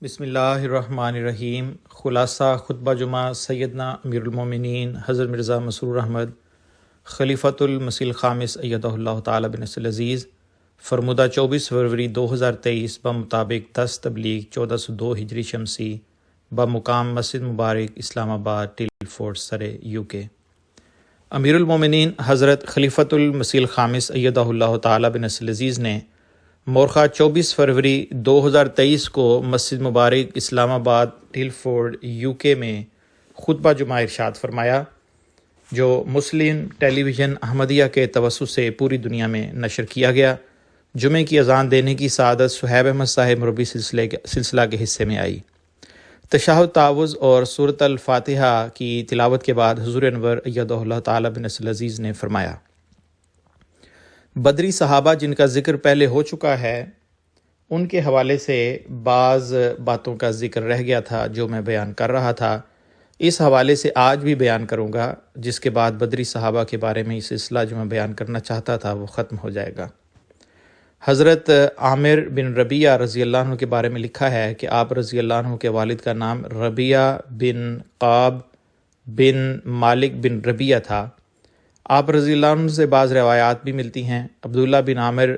بسم اللہ الرحمن الرحیم۔ خلاصہ خطبہ جمعہ سیدنا امیر المومنین حضرت مرزا مسرور احمد خلیفۃ المسیح الخامس ایدہ اللہ تعالی بنصر العزیز، فرمودہ 24 فروری 2023 بمطابق 10 تبلیغ 1402 ہجری شمسی بمقام مسجد مبارک اسلام آباد ٹیل فورٹ سرے UK۔ امیر المومنین حضرت خلیفۃ المسیح الخامس ایدہ اللہ تعالی بنصر العزیز نے مورخہ 24 فروری 2023 کو مسجد مبارک اسلام آباد ٹیل فورٹ UK میں خطبہ جمعہ ارشاد فرمایا، جو مسلم ٹیلی ویژن احمدیہ کے توسط سے پوری دنیا میں نشر کیا گیا۔ جمعے کی اذان دینے کی سعادت صہیب احمد صاحب مربی سلسلہ کے حصے میں آئی۔ تشہد تعوذ اور سورۃ الفاتحہ کی تلاوت کے بعد حضور انور ایدہ اللہ تعالی بنصر العزیز نے فرمایا، بدری صحابہ جن کا ذکر پہلے ہو چکا ہے، ان کے حوالے سے بعض باتوں کا ذکر رہ گیا تھا جو میں بیان کر رہا تھا، اس حوالے سے آج بھی بیان کروں گا، جس کے بعد بدری صحابہ کے بارے میں یہ سلسلہ جو میں بیان کرنا چاہتا تھا وہ ختم ہو جائے گا۔ حضرت عامر بن ربیعہ رضی اللہ عنہ کے بارے میں لکھا ہے کہ آپ رضی اللہ عنہ کے والد کا نام ربیعہ بن قاب بن مالک بن ربیعہ تھا۔ آپ رضی اللہ عنہ سے بعض روایات بھی ملتی ہیں۔ عبداللہ بن عامر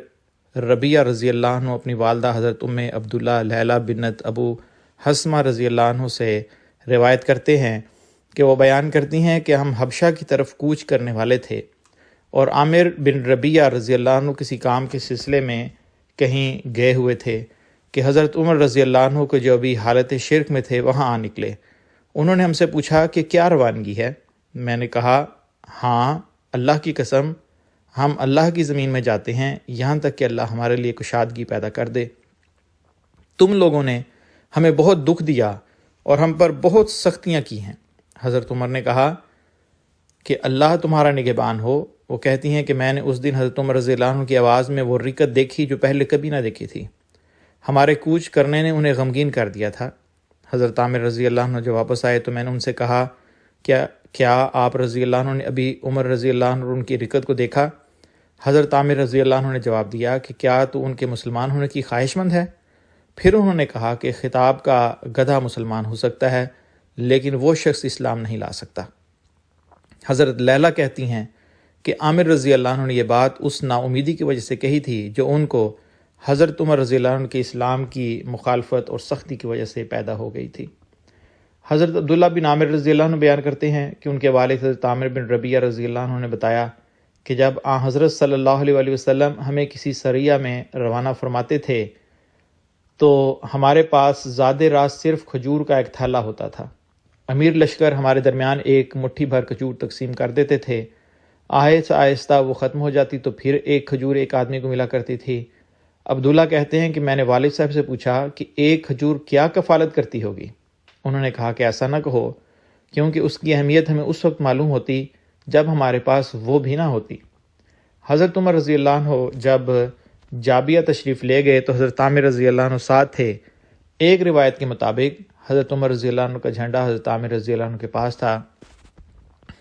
ربیعہ رضی اللہ عنہ اپنی والدہ حضرت عبداللہ لیلہ بنت ابو حسمہ رضی اللہ عنہ سے روایت کرتے ہیں کہ وہ بیان کرتی ہیں کہ ہم حبشہ کی طرف کوچ کرنے والے تھے، اور عامر بن ربیعہ رضی اللہ عنہ کسی کام کے سلسلے میں کہیں گئے ہوئے تھے کہ حضرت عمر رضی اللہ عنہ کو جو ابھی حالت شرک میں تھے وہاں آ نکلے۔ انہوں نے ہم سے پوچھا کہ کیا روانگی ہے؟ میں نے کہا، ہاں اللہ کی قسم، ہم اللہ کی زمین میں جاتے ہیں یہاں تک کہ اللہ ہمارے لیے کشادگی پیدا کر دے۔ تم لوگوں نے ہمیں بہت دکھ دیا اور ہم پر بہت سختیاں کی ہیں۔ حضرت عمر نے کہا کہ اللہ تمہارا نگہبان ہو۔ وہ کہتی ہیں کہ میں نے اس دن حضرت عمر رضی اللہ عنہ کی آواز میں وہ رکت دیکھی جو پہلے کبھی نہ دیکھی تھی۔ ہمارے کوچ کرنے نے انہیں غمگین کر دیا تھا۔ حضرت عامر رضی اللہ عنہ جو واپس آئے تو میں نے ان سے کہا، کیا آپ رضی اللہ عنہ نے ابھی عمر رضی اللہ عنہ ان کی رکت کو دیکھا؟ حضرت عامر رضی اللہ عنہ نے جواب دیا کہ کیا تو ان کے مسلمان ہونے کی خواہش مند ہے؟ پھر انہوں نے کہا کہ خطاب کا گدھا مسلمان ہو سکتا ہے لیکن وہ شخص اسلام نہیں لا سکتا۔ حضرت لیلہ کہتی ہیں کہ عامر رضی اللہ عنہ نے یہ بات اس نا امیدی کی وجہ سے کہی تھی جو ان کو حضرت عمر رضی اللہ عنہ کے اسلام کی مخالفت اور سختی کی وجہ سے پیدا ہو گئی تھی۔ حضرت عبداللہ بن عامر رضی اللہ عنہ بیان کرتے ہیں کہ ان کے والد حضرت عامر بن ربیعہ رضی اللہ عنہ نے بتایا کہ جب حضرت صلی اللہ علیہ وآلہ وسلم ہمیں کسی سریہ میں روانہ فرماتے تھے تو ہمارے پاس زاد راست صرف کھجور کا ایک تھیلا ہوتا تھا۔ امیر لشکر ہمارے درمیان ایک مٹھی بھر کھجور تقسیم کر دیتے تھے، آہستہ آہستہ وہ ختم ہو جاتی تو پھر ایک کھجور ایک آدمی کو ملا کرتی تھی۔ عبداللہ کہتے ہیں کہ میں نے والد صاحب سے پوچھا کہ ایک کھجور کیا کفالت کرتی ہوگی؟ انہوں نے کہا کہ ایسا نہ کہو، کیونکہ اس کی اہمیت ہمیں اس وقت معلوم ہوتی جب ہمارے پاس وہ بھی نہ ہوتی۔ حضرت عمر رضی اللہ عنہ جب جابیہ تشریف لے گئے تو حضرت عامر رضی اللہ عنہ ساتھ تھے۔ ایک روایت کے مطابق حضرت عمر رضی اللہ عنہ کا جھنڈا حضرت عامر رضی اللہ عنہ کے پاس تھا۔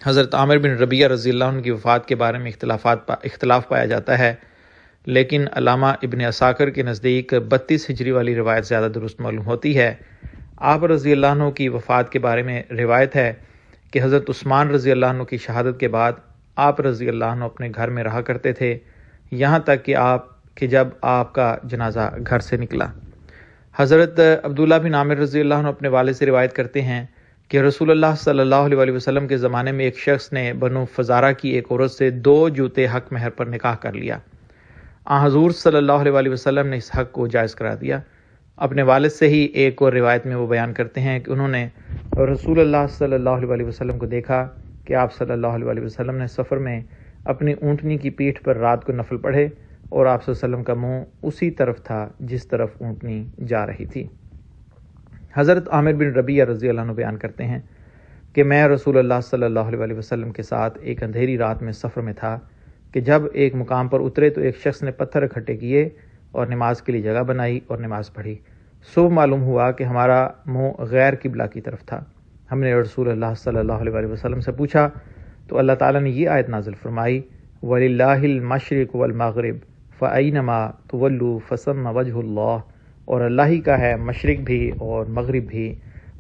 حضرت عامر بن ربیعہ رضی اللہ عنہ کی وفات کے بارے میں اختلاف پایا جاتا ہے، لیکن علامہ ابن عساکر کے نزدیک 32 ہجری والی روایت زیادہ درست معلوم ہوتی ہے۔ آپ رضی اللہ عنہ کی وفات کے بارے میں روایت ہے کہ حضرت عثمان رضی اللہ عنہ کی شہادت کے بعد آپ رضی اللہ عنہ اپنے گھر میں رہا کرتے تھے، یہاں تک کہ جب آپ کا جنازہ گھر سے نکلا۔ حضرت عبداللہ بن عامر رضی اللہ عنہ اپنے والد سے روایت کرتے ہیں کہ رسول اللہ صلی اللہ علیہ وآلہ وسلم کے زمانے میں ایک شخص نے بنو فزارہ کی ایک عورت سے 2 جوتے حق مہر پر نکاح کر لیا۔ حضور صلی اللہ علیہ وآلہ وسلم نے اس حق کو جائز قرار دیا۔ اپنے والد سے ہی ایک اور روایت میں وہ بیان کرتے ہیں کہ انہوں نے رسول اللہ صلی اللہ علیہ وآلہ وسلم کو دیکھا کہ آپ صلی اللہ علیہ وآلہ وسلم نے سفر میں اپنی اونٹنی کی پیٹھ پر رات کو نفل پڑھے اور آپ صلی اللہ علیہ وسلم کا منہ اسی طرف تھا جس طرف اونٹنی جا رہی تھی۔ حضرت عامر بن ربیعہ رضی اللہ عنہ بیان کرتے ہیں کہ میں رسول اللہ صلی اللہ علیہ وآلہ وسلم کے ساتھ ایک اندھیری رات میں سفر میں تھا کہ جب ایک مقام پر اترے تو ایک شخص نے پتھر اکٹھے کیے اور نماز کے لیے جگہ بنائی اور نماز پڑھی۔ صبح معلوم ہوا کہ ہمارا منہ غیر قبلہ کی طرف تھا۔ ہم نے رسول اللہ صلی اللہ علیہ وآلہ وسلم سے پوچھا تو اللہ تعالیٰ نے یہ آیت نازل فرمائی، وَلِلَّهِ الْمَشْرِقُ وَالْمَغْرِبُ فَأَيْنَمَا تُوَلُّوا فَثَمَّ وَجْهُ اللَّهِ، اور اللہ ہی کا ہے مشرق بھی اور مغرب بھی،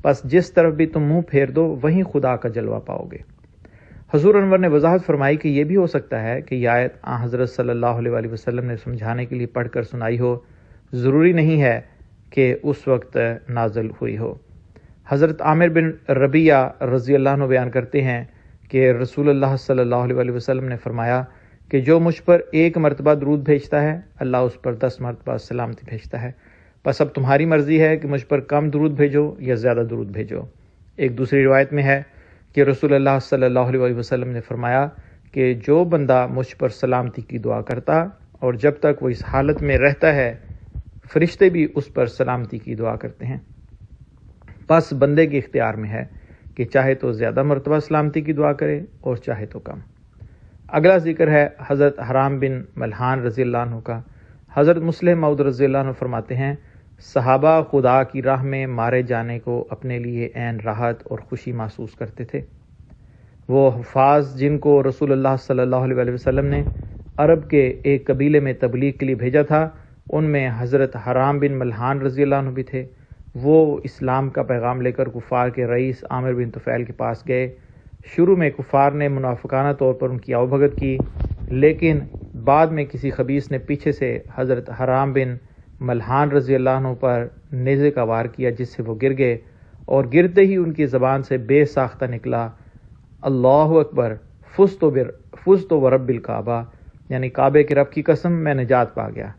بس جس طرف بھی تم منہ پھیر دو وہیں خدا کا جلوہ پاؤ گے۔ حضور انور نے وضاحت فرمائی کہ یہ بھی ہو سکتا ہے کہ یہ آیت حضرت صلی اللہ علیہ وآلہ وسلم نے سمجھانے کے لیے پڑھ کر سنائی ہو، ضروری نہیں ہے کہ اس وقت نازل ہوئی ہو۔ حضرت عامر بن ربیعہ رضی اللہ عنہ بیان کرتے ہیں کہ رسول اللہ صلی اللہ علیہ وآلہ وسلم نے فرمایا کہ جو مجھ پر 1 مرتبہ درود بھیجتا ہے اللہ اس پر 10 مرتبہ سلامتی بھیجتا ہے، بس اب تمہاری مرضی ہے کہ مجھ پر کم درود بھیجو یا زیادہ درود بھیجو۔ ایک دوسری روایت میں ہے کہ رسول اللہ صلی اللہ علیہ وآلہ وسلم نے فرمایا کہ جو بندہ مجھ پر سلامتی کی دعا کرتا اور جب تک وہ اس حالت میں رہتا ہے فرشتے بھی اس پر سلامتی کی دعا کرتے ہیں، بس بندے کے اختیار میں ہے کہ چاہے تو زیادہ مرتبہ سلامتی کی دعا کرے اور چاہے تو کم۔ اگلا ذکر ہے حضرت حرام بن ملحان رضی اللہ عنہ کا۔ حضرت مسلم موعود رضی اللہ عنہ فرماتے ہیں صحابہ خدا کی راہ میں مارے جانے کو اپنے لیے عین راحت اور خوشی محسوس کرتے تھے۔ وہ حفاظ جن کو رسول اللہ صلی اللہ علیہ وآلہ وسلم نے عرب کے ایک قبیلے میں تبلیغ کے لیے بھیجا تھا، ان میں حضرت حرام بن ملحان رضی اللہ عنہ بھی تھے۔ وہ اسلام کا پیغام لے کر کفار کے رئیس عامر بن طفیل کے پاس گئے۔ شروع میں کفار نے منافقانہ طور پر ان کی آؤبھگت کی، لیکن بعد میں کسی خبیث نے پیچھے سے حضرت حرام بن ملحان رضی اللہ عنہ پر نیزے کا وار کیا، جس سے وہ گر گئے، اور گرتے ہی ان کی زبان سے بے ساختہ نکلا اللہ اکبر، فزت ورب الکعبہ، یعنی کعبے کے رب کی قسم میں نجات پا گیا۔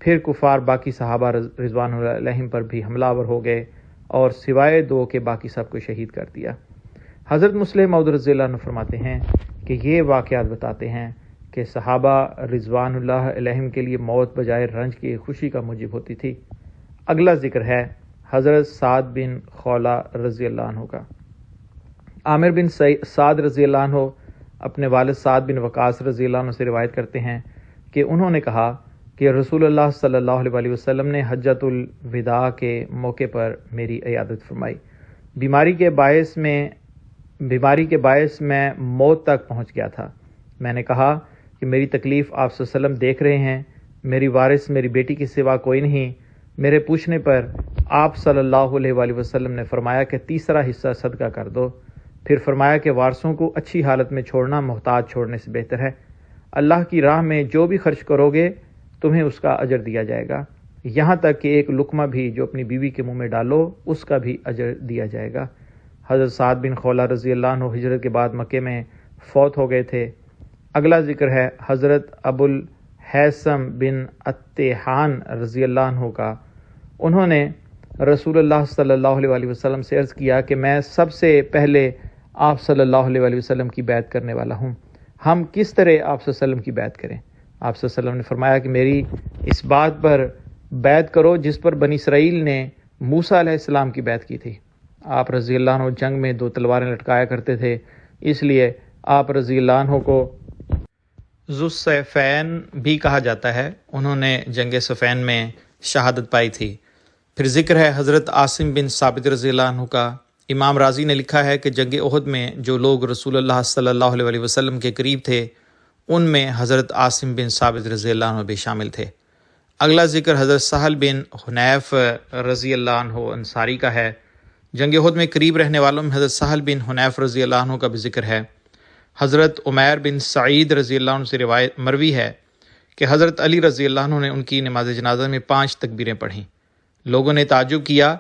پھر کفار باقی صحابہ رضوان اللہ علیہم پر بھی حملہ آور ہو گئے اور سوائے 2 کے باقی سب کو شہید کر دیا۔ حضرت مسلم موعود رضی اللہ عنہ فرماتے ہیں کہ یہ واقعات بتاتے ہیں کہ صحابہ رضوان اللہ علیہم کے لیے موت بجائے رنج کی خوشی کا موجب ہوتی تھی۔ اگلا ذکر ہے حضرت سعد بن خولہ رضی اللہ عنہ کا۔ عامر بن سعد رضی اللہ عنہ اپنے والد سعد بن وقاص رضی اللہ عنہ سے روایت کرتے ہیں کہ انہوں نے کہا کہ رسول اللہ صلی اللہ علیہ وآلہ وسلم نے حجۃ الوداع کے موقع پر میری عیادت فرمائی۔ بیماری کے باعث میں موت تک پہنچ گیا تھا۔ میں نے کہا کہ میری تکلیف آپ صلی اللہ علیہ وسلم دیکھ رہے ہیں، میری وارث میری بیٹی کے سوا کوئی نہیں۔ میرے پوچھنے پر آپ صلی اللہ علیہ وآلہ وسلم نے فرمایا کہ 3 حصہ صدقہ کر دو۔ پھر فرمایا کہ وارثوں کو اچھی حالت میں چھوڑنا محتاج چھوڑنے سے بہتر ہے۔ اللہ کی راہ میں جو بھی خرچ کرو گے تمہیں اس کا اجر دیا جائے گا، یہاں تک کہ ایک لقمہ بھی جو اپنی بیوی کے منہ میں ڈالو اس کا بھی اجر دیا جائے گا۔ حضرت سعد بن خولہ رضی اللہ عنہ ہجرت کے بعد مکے میں فوت ہو گئے تھے۔ اگلا ذکر ہے حضرت ابو الحیثم بن اتحان رضی اللہ عنہ کا۔ انہوں نے رسول اللہ صلی اللہ علیہ وآلہ وسلم سے عرض کیا کہ میں سب سے پہلے آپ صلی اللہ علیہ وآلہ وسلم کی بیعت کرنے والا ہوں، ہم کس طرح آپ صلی اللہ علیہ وسلم کی بیعت کریں؟ آپ صلی اللہ علیہ وسلم نے فرمایا کہ میری اس بات پر بیعت کرو جس پر بنی اسرائیل نے موسیٰ علیہ السلام کی بیعت کی تھی۔ آپ رضی اللہ عنہ جنگ میں 2 تلواریں لٹکایا کرتے تھے، اس لیے آپ رضی اللہ عنہ کو ذو السیفین بھی کہا جاتا ہے۔ انہوں نے جنگ صفین میں شہادت پائی تھی۔ پھر ذکر ہے حضرت عاصم بن ثابت رضی اللہ عنہ کا۔ امام رازی نے لکھا ہے کہ جنگ احد میں جو لوگ رسول اللہ صلی اللہ علیہ وآلہ وسلم کے قریب تھے ان میں حضرت عاصم بن ثابت رضی اللہ عنہ بھی شامل تھے۔ اگلا ذکر حضرت سہل بن حنیف رضی اللہ عنہ انصاری کا ہے۔ جنگ احد میں قریب رہنے والوں میں حضرت سہل بن حنیف رضی اللہ عنہ کا بھی ذکر ہے۔ حضرت عمیر بن سعید رضی اللہ عنہ سے روایت مروی ہے کہ حضرت علی رضی اللہ عنہ نے ان کی نماز جنازہ میں 5 تکبیریں پڑھیں۔ لوگوں نے تعجب کیا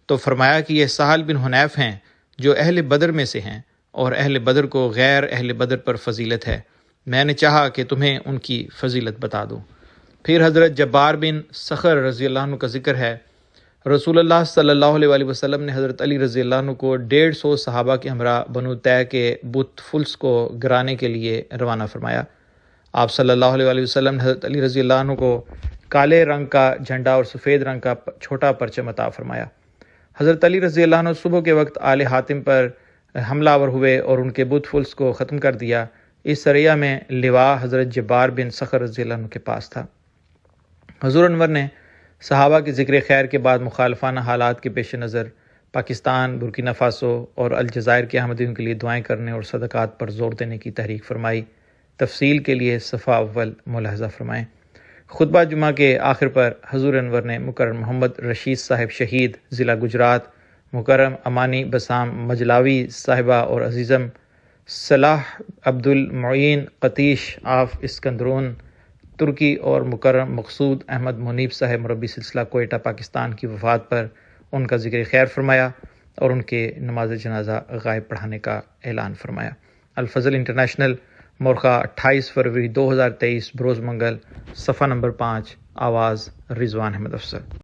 تو فرمایا کہ یہ سہل بن حنیف ہیں جو اہل بدر میں سے ہیں، اور اہل بدر کو غیر اہل بدر پر فضیلت ہے، میں نے چاہا کہ تمہیں ان کی فضیلت بتا دوں۔ پھر حضرت جبار بن صخر رضی اللہ عنہ کا ذکر ہے۔ رسول اللہ صلی اللہ علیہ وآلہ وسلم نے حضرت علی رضی اللہ عنہ کو 150 صحابہ کے ہمراہ بنو طے کے بت فلس کو گرانے کے لیے روانہ فرمایا۔ آپ صلی اللہ علیہ وآلہ وسلم نے حضرت علی رضی اللہ عنہ کو کالے رنگ کا جھنڈا اور سفید رنگ کا چھوٹا پرچم عطا فرمایا۔ حضرت علی رضی اللہ عنہ صبح کے وقت آل حاتم پر حملہ آور ہوئے اور ان کے بت فلس کو ختم کر دیا۔ اس سریہ میں لواء حضرت جبار بن صخر رضی اللہ عنہ کے پاس تھا۔ حضور انور نے صحابہ کے ذکر خیر کے بعد مخالفانہ حالات کے پیش نظر پاکستان، برکینا فاسو اور الجزائر کے احمدیوں کے لیے دعائیں کرنے اور صدقات پر زور دینے کی تحریک فرمائی۔ تفصیل کے لیے صفحہ اول ملاحظہ فرمائیں۔ خطبہ جمعہ کے آخر پر حضور انور نے مکرم محمد رشید صاحب شہید ضلع گجرات، مکرم امانی بسام مجلاوی صاحبہ اور عزیزم صلاح عبد المعین قتیش آف اسکندرون ترکی اور مکرم مقصود احمد منیب صاحب مربی سلسلہ کوئٹہ پاکستان کی وفات پر ان کا ذکر خیر فرمایا اور ان کے نماز جنازہ غائب پڑھانے کا اعلان فرمایا۔ الفضل انٹرنیشنل، مورخہ 28 فروری 2023 بروز منگل، صفحہ نمبر 5، آواز رضوان احمد افسر۔